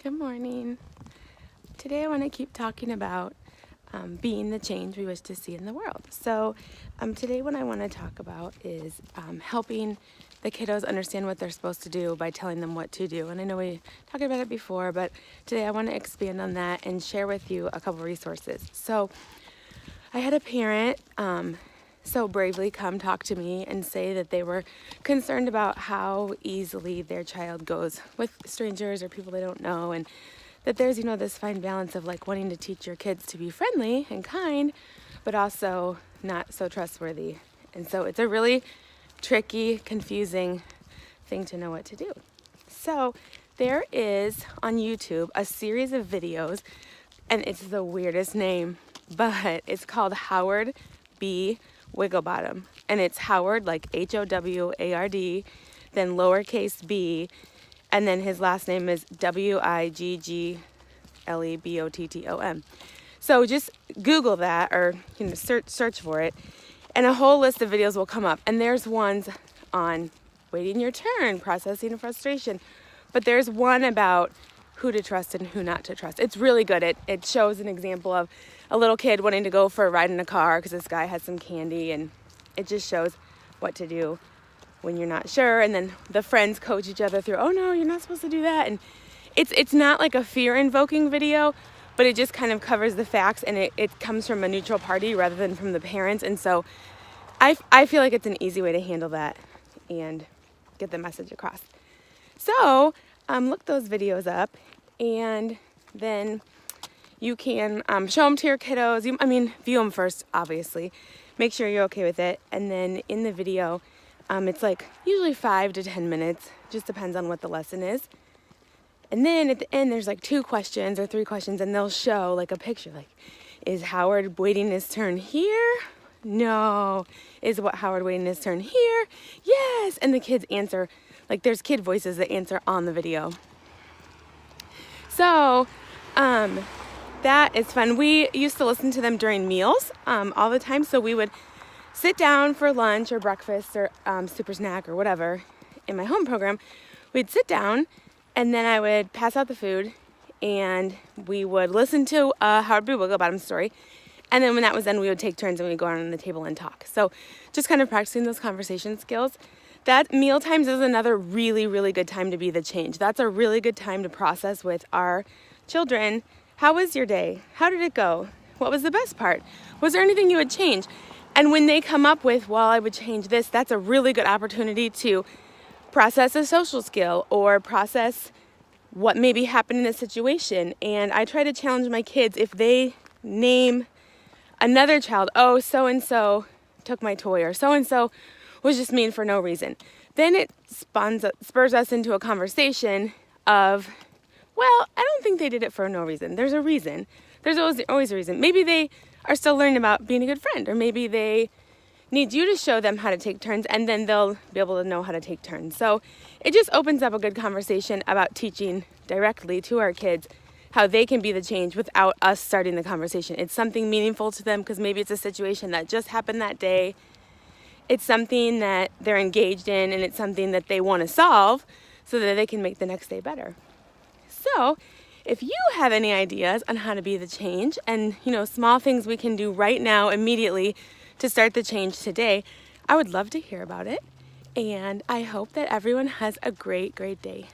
Good morning. Today I want to keep talking about being the change we wish to see in the world. So today what I want to talk about is helping the kiddos understand what they're supposed to do by telling them what to do. And I know we talked about it before, but today I want to expand on that and share with you a couple resources. So I had a parent so bravely come talk to me and say that they were concerned about how easily their child goes with strangers or people they don't know, and that there's, this fine balance of like wanting to teach your kids to be friendly and kind, but also not so trustworthy. And so it's a really tricky, confusing thing to know what to do. So there is on YouTube a series of videos, and it's the weirdest name, but it's called Howard B. Wigglebottom, and it's Howard like Howard, then lowercase b, and then his last name is Wigglebottom. So just Google that, or search for it, and a whole list of videos will come up. And there's ones on waiting your turn, processing frustration, but there's one about who to trust and who not to trust. It's really good. It shows an example of a little kid wanting to go for a ride in a car because this guy has some candy, and it just shows what to do when you're not sure. And then the friends coach each other through, oh no, you're not supposed to do that. And it's not like a fear-invoking video, but it just kind of covers the facts, and it comes from a neutral party rather than from the parents. And so I feel like it's an easy way to handle that and get the message across. So look those videos up, and then you can show them to your kiddos. View them first, obviously. Make sure you're okay with it. And then in the video, it's like usually 5 to 10 minutes. Just depends on what the lesson is. And then at the end, there's like 2 questions or 3 questions, and they'll show like a picture. Like, is Howard waiting his turn here? No. Is Howard waiting his turn here? Yes. And the kids answer. Like, there's kid voices that answer on the video. So, that is fun. We used to listen to them during meals all the time. So we would sit down for lunch or breakfast or super snack or whatever in my home program. We'd sit down, and then I would pass out the food, and we would listen to a Howard B. Wigglebottom story. And then when that was done, we would take turns and we'd go around on the table and talk. So just kind of practicing those conversation skills. That meal times is another really, really good time to be the change. That's a really good time to process with our children. How was your day? How did it go? What was the best part? Was there anything you would change? And when they come up with, well, I would change this, that's a really good opportunity to process a social skill or process what maybe happened in a situation. And I try to challenge my kids, if they name another child, oh, so-and-so took my toy, or so-and-so was just mean for no reason, then it spurs us into a conversation of, well, I don't think they did it for no reason. There's a reason. There's always a reason. Maybe they are still learning about being a good friend, or maybe they need you to show them how to take turns, and then they'll be able to know how to take turns. So it just opens up a good conversation about teaching directly to our kids how they can be the change without us starting the conversation. It's something meaningful to them because maybe it's a situation that just happened that day. It's something that they're engaged in, and it's something that they want to solve so that they can make the next day better. So if you have any ideas on how to be the change, and small things we can do right now immediately to start the change today, I would love to hear about it. And I hope that everyone has a great, great day.